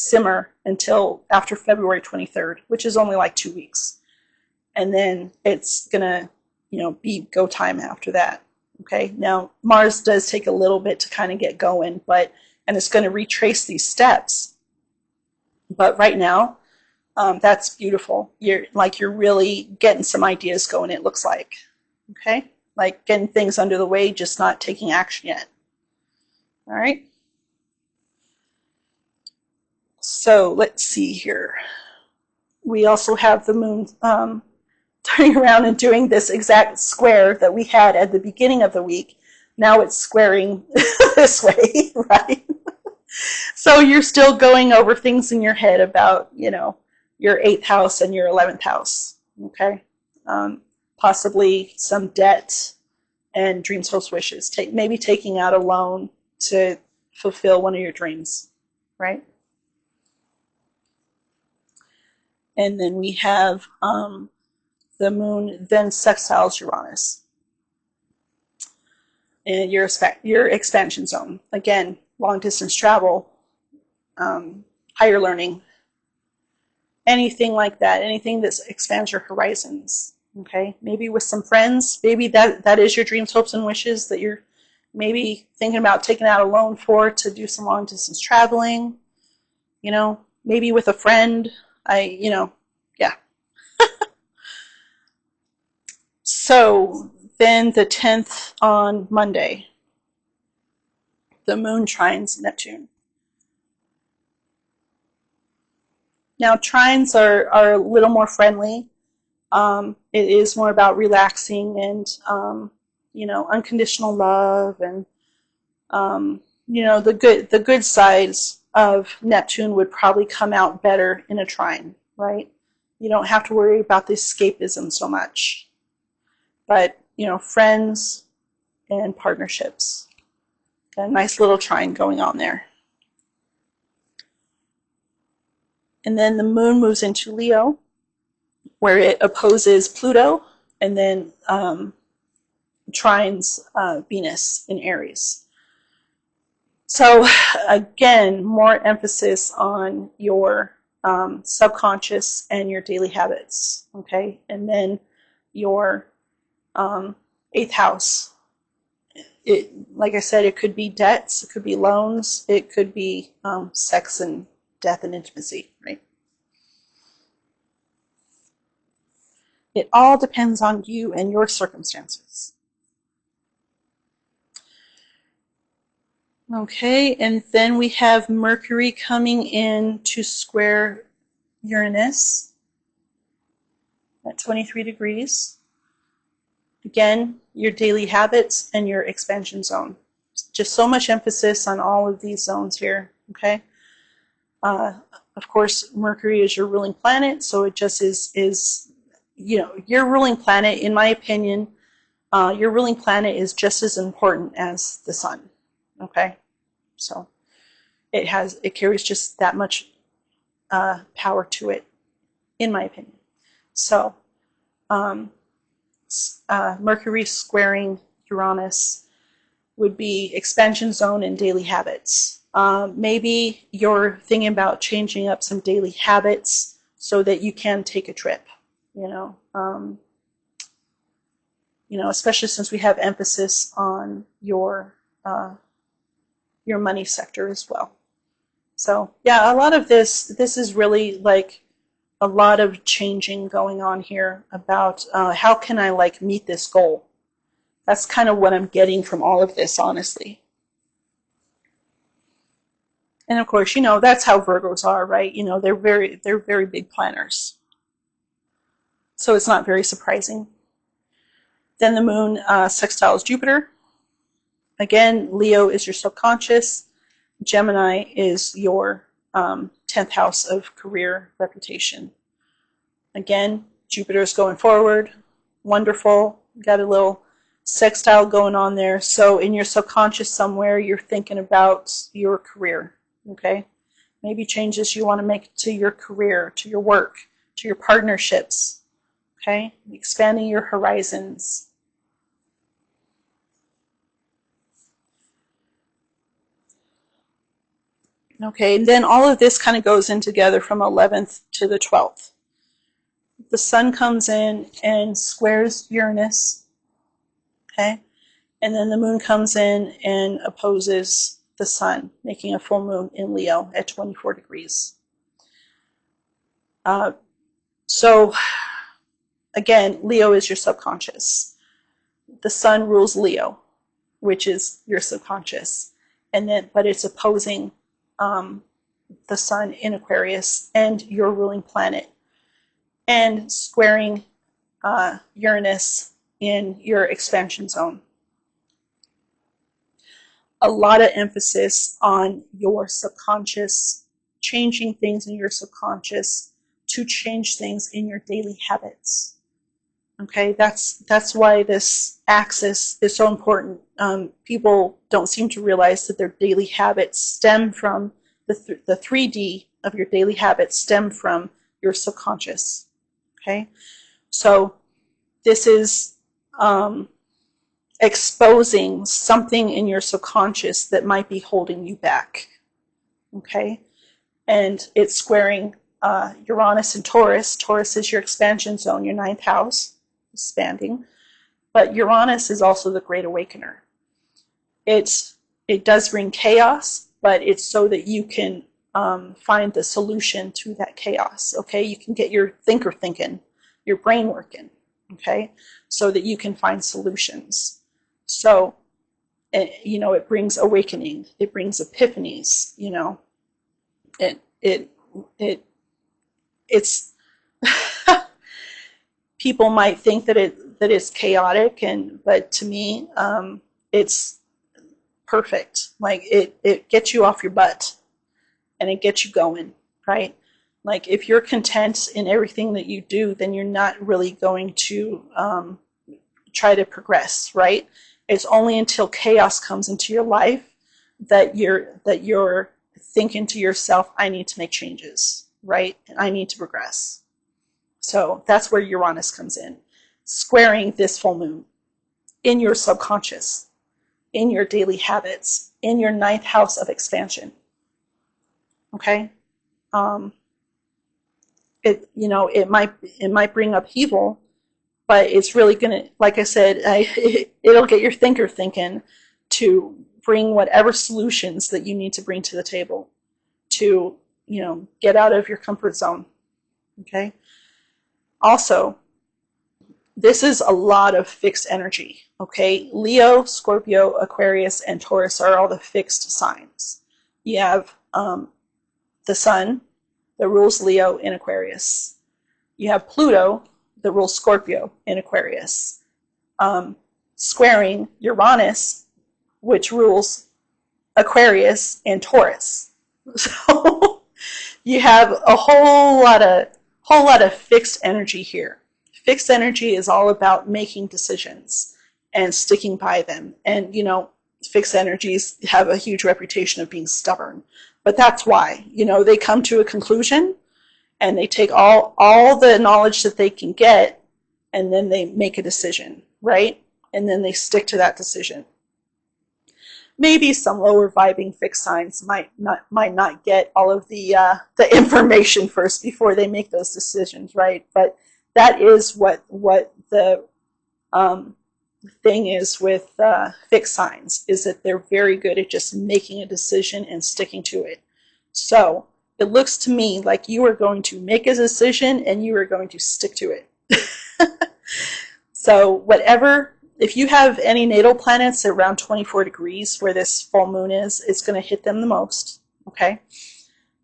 simmer until after February 23rd, which is only like 2 weeks. And then it's going to, be go time after that. Okay. Now, Mars does take a little bit to kind of get going, and it's going to retrace these steps. But right now, that's beautiful. You're really getting some ideas going, it looks like. Okay. Like getting things under the way, just not taking action yet. All right. So let's see here. We also have the moon turning around and doing this exact square that we had at the beginning of the week. Now it's squaring this way, right? So you're still going over things in your head about, your 8th house and your 11th house, okay? Possibly some debt and dreams, hopes, wishes. Maybe taking out a loan to fulfill one of your dreams, right? And then we have the moon then sextiles Uranus. And your expansion zone. Again, long distance travel, higher learning, anything like that, anything that expands your horizons. Okay, maybe with some friends, maybe that is your dreams, hopes, and wishes that you're maybe thinking about taking out a loan for to do some long distance traveling. Maybe with a friend. Yeah. So then the 10th on Monday, the moon trines Neptune. Now trines are a little more friendly. It is more about relaxing and, unconditional love and, the good sides of Neptune would probably come out better in a trine, right? You don't have to worry about the escapism so much. But, friends and partnerships. Got a nice little trine going on there. And then the moon moves into Leo, where it opposes Pluto, and then trines Venus in Aries. So again, more emphasis on your subconscious and your daily habits, okay? And then your 8th house. Like I said, it could be debts, it could be loans, it could be sex and death and intimacy, right? It all depends on you and your circumstances. Okay, and then we have Mercury coming in to square Uranus at 23 degrees. Again, your daily habits and your expansion zone. Just so much emphasis on all of these zones here, okay? Of course, Mercury is your ruling planet, so it just is your ruling planet, in my opinion, your ruling planet is just as important as the sun, okay? So it carries just that much power to it, in my opinion. So Mercury squaring Uranus would be expansion zone and daily habits. Maybe you're thinking about changing up some daily habits so that you can take a trip, especially since we have emphasis on your money sector as well. So yeah, a lot of this is really like a lot of changing going on here about how can I meet this goal. That's kind of what I'm getting from all of this, honestly. And of course, that's how Virgos are, right? They're very big planners. So it's not very surprising. Then the moon sextiles Jupiter. Again, Leo is your subconscious. Gemini is your 10th house of career reputation. Again, Jupiter is going forward. Wonderful. Got a little sextile going on there. So in your subconscious somewhere, you're thinking about your career. Okay? Maybe changes you want to make to your career, to your work, to your partnerships. Okay? Expanding your horizons. Okay, and then all of this kind of goes in together from 11th to the 12th. The sun comes in and squares Uranus, okay? And then the moon comes in and opposes the sun, making a full moon in Leo at 24 degrees. So again, Leo is your subconscious. The sun rules Leo, which is your subconscious, but it's opposing the sun in Aquarius and your ruling planet, and squaring Uranus in your expansion zone. A lot of emphasis on your subconscious, changing things in your subconscious to change things in your daily habits. Okay, that's why this axis is so important. People don't seem to realize that their daily habits stem from the 3D of your daily habits stem from your subconscious. Okay, so this is exposing something in your subconscious that might be holding you back. Okay, and it's squaring Uranus and Taurus. Taurus is your expansion zone, your 9th house, expanding. But Uranus is also the Great Awakener. It does bring chaos, but it's so that you can find the solution to that chaos. Okay, you can get your thinker thinking, your brain working. Okay, so that you can find solutions. So, it brings awakening. It brings epiphanies. It's people might think that it's chaotic, but to me, it's perfect. Like it gets you off your butt, and it gets you going, right? Like if you're content in everything that you do, then you're not really going to try to progress, right? It's only until chaos comes into your life that you're thinking to yourself, I need to make changes, right? I need to progress. So that's where Uranus comes in, squaring this full moon in your subconscious, in your daily habits, in your 9th house of expansion. Okay? It might bring upheaval, but it's really gonna, like I said, it'll get your thinker thinking to bring whatever solutions that you need to bring to the table to, get out of your comfort zone. Okay? Also, this is a lot of fixed energy. Okay? Leo, Scorpio, Aquarius, and Taurus are all the fixed signs. You have the sun that rules Leo in Aquarius. You have Pluto that rules Scorpio in Aquarius, squaring Uranus, which rules Aquarius and Taurus. So you have a whole lot of fixed energy here. Fixed energy is all about making decisions and sticking by them. And fixed energies have a huge reputation of being stubborn, but that's why they come to a conclusion and they take all the knowledge that they can get, and then they make a decision, right? And then they stick to that decision. Maybe some lower vibing fixed signs might not get all of the information first before they make those decisions, right? But that is what the thing is with fixed signs, is that they're very good at just making a decision and sticking to it. So it looks to me like you are going to make a decision and you are going to stick to it. So if you have any natal planets around 24 degrees where this full moon is, it's going to hit them the most. Okay?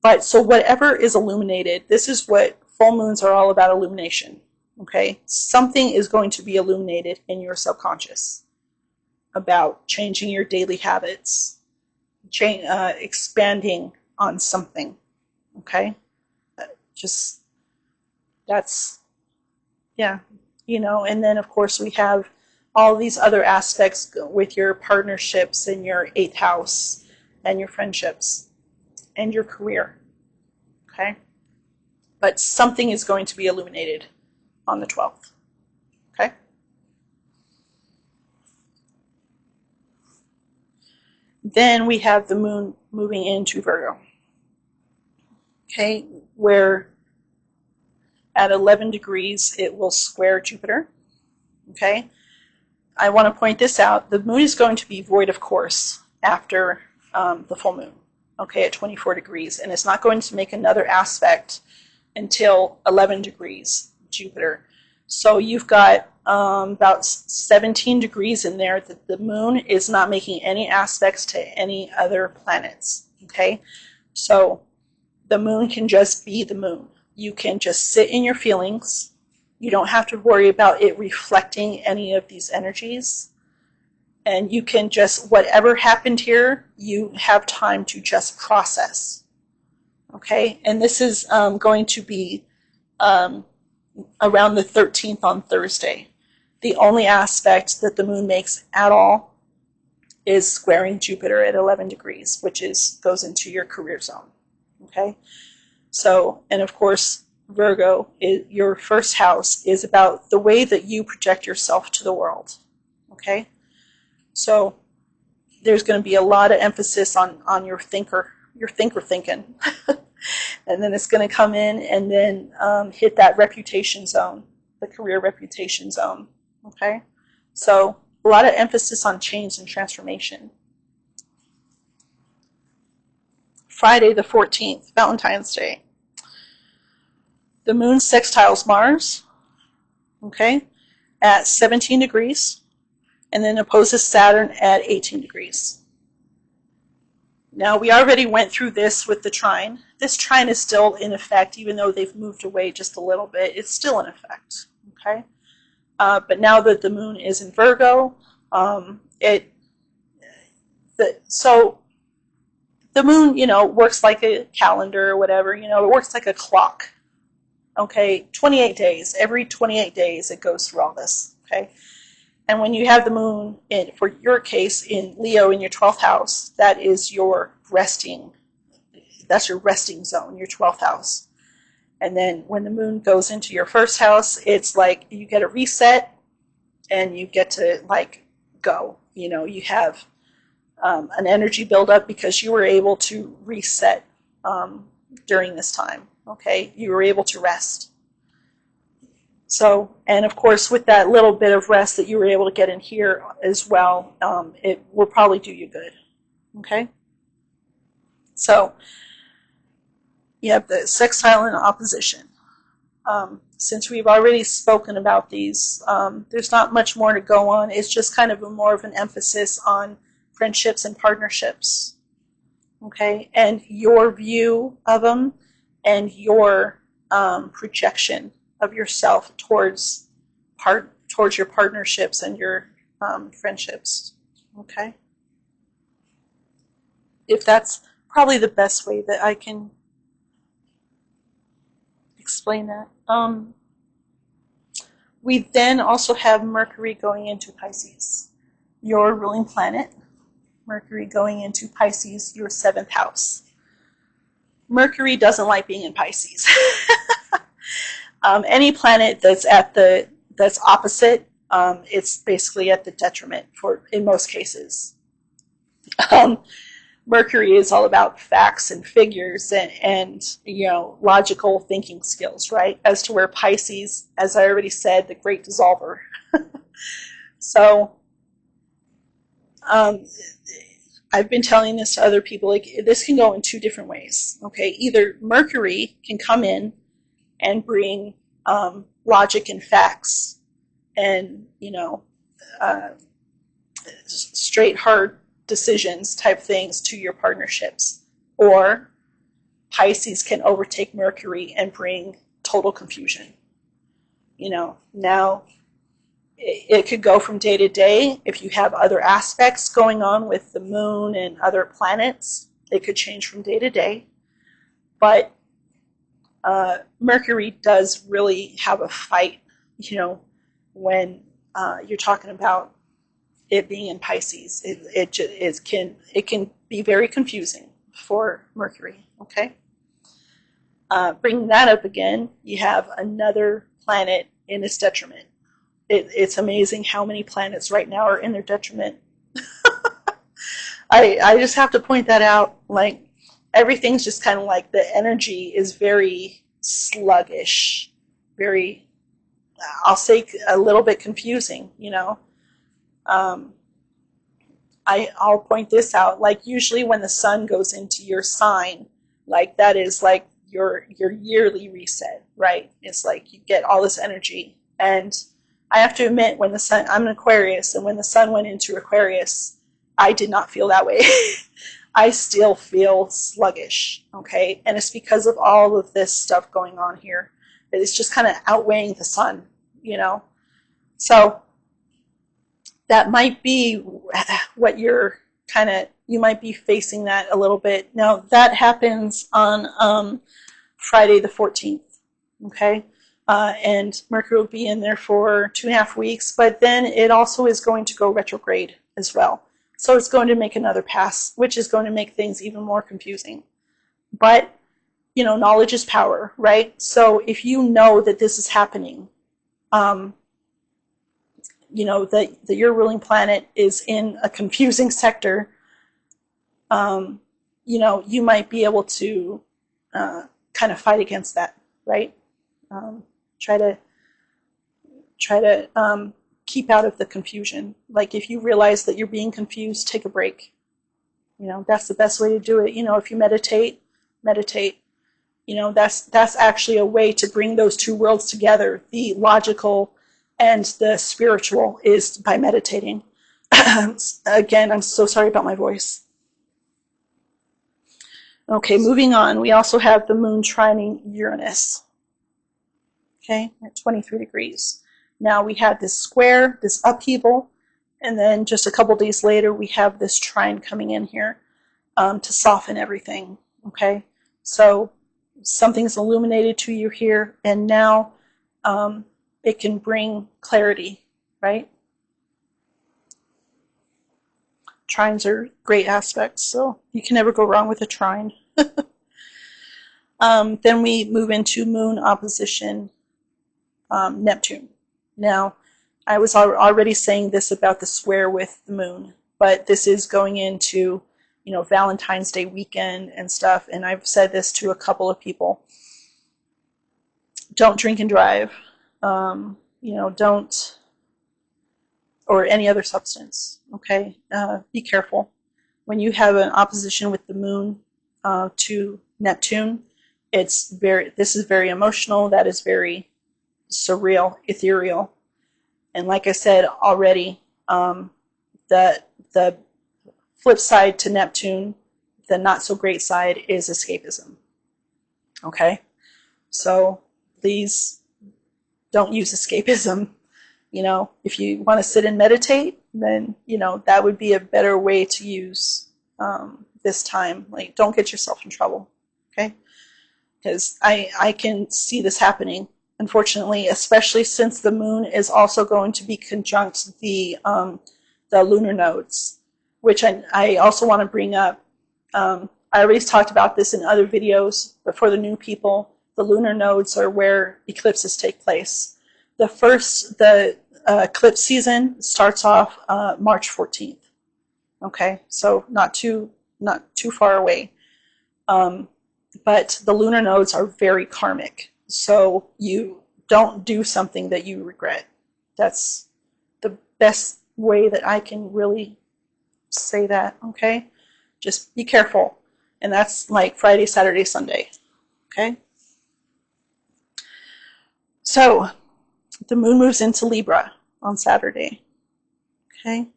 But so whatever is illuminated, this is what full moons are all about, illumination. Okay? Something is going to be illuminated in your subconscious about changing your daily habits, expanding on something. Okay? And then of course we have all these other aspects with your partnerships and your 8th house and your friendships and your career. Okay? But something is going to be illuminated on the 12th. Okay? Then we have the moon moving into Virgo. okay, where at 11 degrees it will square Jupiter, okay? I want to point this out. The moon is going to be void of course after the full moon, okay, at 24 degrees, and it's not going to make another aspect until 11 degrees Jupiter. So you've got about 17 degrees in there that the moon is not making any aspects to any other planets, okay? So the moon can just be the moon. You can just sit in your feelings. You don't have to worry about it reflecting any of these energies. And you can just, whatever happened here, you have time to just process. Okay? And this is going to be around the 13th on Thursday. The only aspect that the moon makes at all is squaring Jupiter at 11 degrees, which goes into your career zone. Okay? So, and of course, Virgo, your first house is about the way that you project yourself to the world. Okay? So there's going to be a lot of emphasis on your thinker thinking. And then it's going to come in and then hit that reputation zone, the career reputation zone. Okay? So a lot of emphasis on change and transformation. Friday the 14th, Valentine's Day. The moon sextiles Mars, okay, at 17 degrees, and then opposes Saturn at 18 degrees. Now, we already went through this with the trine. This trine is still in effect, even though they've moved away just a little bit. It's still in effect, okay? But now that the moon is in Virgo, so the moon, works like a calendar or whatever. It works like a clock. Okay, 28 days. Every 28 days it goes through all this, okay? And when you have the moon, for your case, in Leo in your 12th house, that is your resting zone, your 12th house. And then when the moon goes into your first house, it's like you get a reset and you get to, go. You have an energy buildup because you were able to reset during this time. Okay, you were able to rest. So, and of course, with that little bit of rest that you were able to get in here as well, it will probably do you good. Okay? So, you have the sextile and opposition. Since we've already spoken about these, there's not much more to go on. It's just kind of more of an emphasis on friendships and partnerships. Okay? And your view of them, and your projection of yourself towards your partnerships and your friendships. Okay? If that's probably the best way that I can explain that. We then also have Mercury going into Pisces, your ruling planet. Mercury going into Pisces, your 7th house. Mercury doesn't like being in Pisces. Any planet that's opposite, it's basically at the detriment in most cases. Mercury is all about facts and figures and logical thinking skills, right? As to where Pisces, as I already said, the great dissolver. So I've been telling this to other people, this can go in two different ways, okay? Either Mercury can come in and bring logic and facts and, straight, hard decisions type things to your partnerships. Or Pisces can overtake Mercury and bring total confusion. Now it could go from day to day. If you have other aspects going on with the moon and other planets, it could change from day to day. But Mercury does really have a fight, when you're talking about it being in Pisces. It can be very confusing for Mercury, okay? Bringing that up again, you have another planet in its detriment. It's amazing how many planets right now are in their detriment. I just have to point that out. everything's just kind of like the energy is very sluggish, very, I'll say a little bit confusing, you know. I'll point this out. Like usually when the sun goes into your sign, like that is like your yearly reset, right? It's like you get all this energy. And I have to admit, when the sun, I'm an Aquarius, and when the sun went into Aquarius, I did not feel that way. I still feel sluggish, okay? And it's because of all of this stuff going on here. It's just kind of outweighing the sun, you know? So that might be what you're kind of, you might be facing that a little bit. Now, that happens on Friday the 14th, okay? And Mercury will be in there for 2.5 weeks, but then it also is going to go retrograde as well. So it's going to make another pass, which is going to make things even more confusing. But, you know, knowledge is power, right? So if you know that this is happening, you know, that your ruling planet is in a confusing sector, you know, you might be able to kind of fight against that, right? Try to keep out of the confusion. Like if you realize that you're being confused, take a break. You know, that's the best way to do it. You know, if you meditate. You know, that's actually a way to bring those two worlds together. The logical and the spiritual is by meditating. Again, I'm so sorry about my voice. Okay, moving on. We also have the moon trining Uranus. Okay, at 23 degrees. Now we have this square, this upheaval, and then just a couple days later we have this trine coming in here to soften everything. Okay, so something's illuminated to you here, and now it can bring clarity, right? Trines are great aspects, so you can never go wrong with a trine. Then we move into moon opposition Neptune. Now, I was already saying this about the square with the moon, but this is going into, you know, Valentine's Day weekend and stuff, and I've said this to a couple of people. Don't drink and drive. You know, don't, or any other substance, okay? Be careful. When you have an opposition with the moon to Neptune, this is very emotional, that is very surreal, ethereal. And like I said already, the flip side to Neptune, the not so great side, is escapism. Okay? So please don't use escapism. You know, if you want to sit and meditate, then, you know, that would be a better way to use this time. Like, don't get yourself in trouble. Okay? Because I can see this happening, unfortunately, especially since the moon is also going to be conjunct the lunar nodes, which I also want to bring up. I already talked about this in other videos, but for the new people, the lunar nodes are where eclipses take place. The eclipse season starts off March 14th. Okay, so not too far away. But the lunar nodes are very karmic, so you don't do something that you regret. That's the best way that I can really say that, okay? Just be careful. And that's like Friday, Saturday, Sunday, okay? So, the moon moves into Libra on Saturday, okay?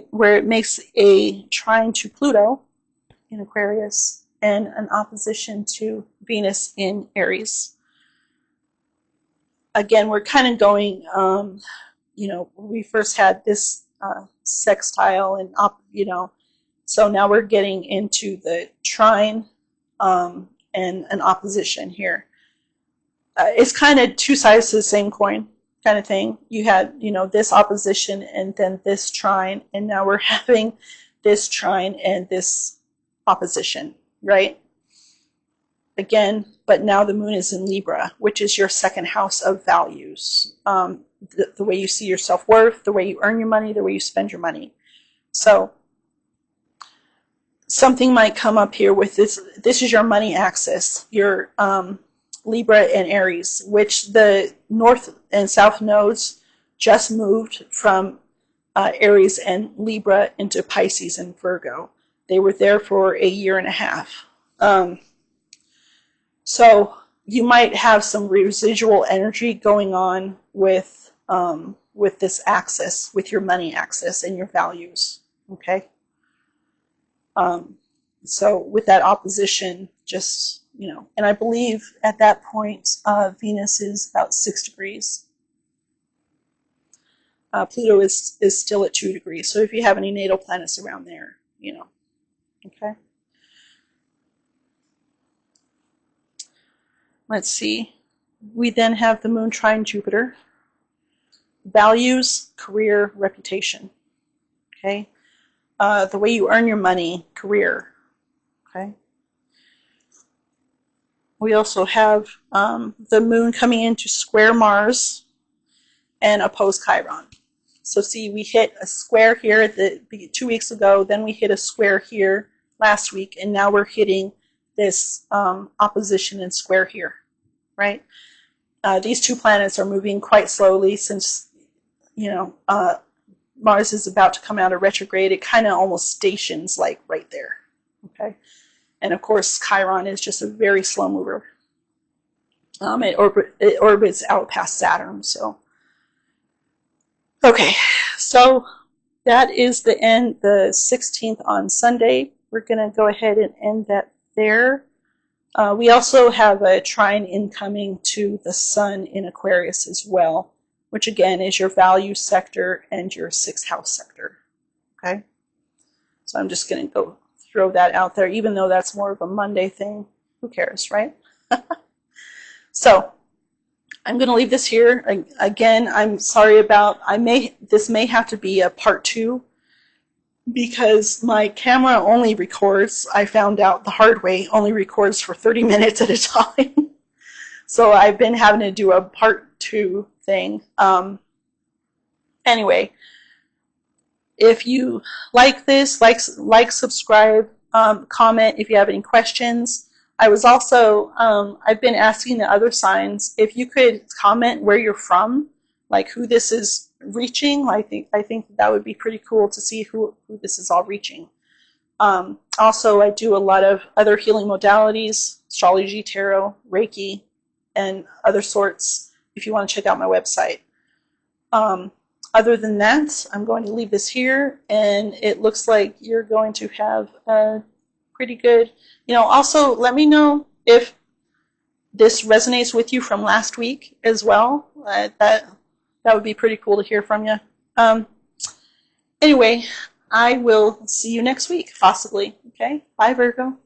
Where it makes a trine to Pluto in Aquarius and an opposition to Venus in Aries. Again, we're kind of going, you know, we first had this sextile and, you know, so now we're getting into the trine and an opposition here. It's kind of two sides to the same coin kind of thing. You had, you know, this opposition and then this trine, and now we're having this trine and this opposition, right? Again, but now the moon is in Libra, which is your second house of values. The way you see your self-worth, the way you earn your money, the way you spend your money. So something might come up here with this. This is your money axis, your Libra and Aries, which the North and South nodes just moved from Aries and Libra into Pisces and Virgo. They were there for a year and a half. So you might have some residual energy going on with this axis, with your money axis and your values. Okay. So with that opposition, just, and I believe at that point, Venus is about 6 degrees. Pluto is still at 2 degrees. So if you have any natal planets around there, okay. Let's see. We then have the moon trine Jupiter. Values, career, reputation. Okay. The way you earn your money, career. Okay. We also have the moon coming into square Mars and oppose Chiron. So see, we hit a square here 2 weeks ago, then we hit a square here last week, and now we're hitting this opposition and square here, right? These two planets are moving quite slowly since, Mars is about to come out of retrograde. It kind of almost stations like right there, okay? And of course, Chiron is just a very slow mover. It orbits out past Saturn, so. Okay, so that is the end, the 16th on Sunday. We're going to go ahead and end that there. We also have a trine incoming to the Sun in Aquarius as well, which again is your value sector and your 6th house sector. Okay, so I'm just going to go throw that out there, even though that's more of a Monday thing. Who cares, right? So I'm going to leave this here. Again, I'm sorry about, this may have to be a part 2 because my camera only records, I found out the hard way, only records for 30 minutes at a time. So I've been having to do a part 2 thing. Anyway, if you like this, like, subscribe, comment if you have any questions. I was also, I've been asking the other signs if you could comment where you're from, like who this is reaching. I think that would be pretty cool to see who this is all reaching. Also, I do a lot of other healing modalities, astrology, tarot, Reiki, and other sorts if you want to check out my website. Other than that, I'm going to leave this here, and it looks like you're going to have a pretty good, also let me know if this resonates with you from last week as well. That would be pretty cool to hear from you. Anyway, I will see you next week, possibly. Okay, bye, Virgo.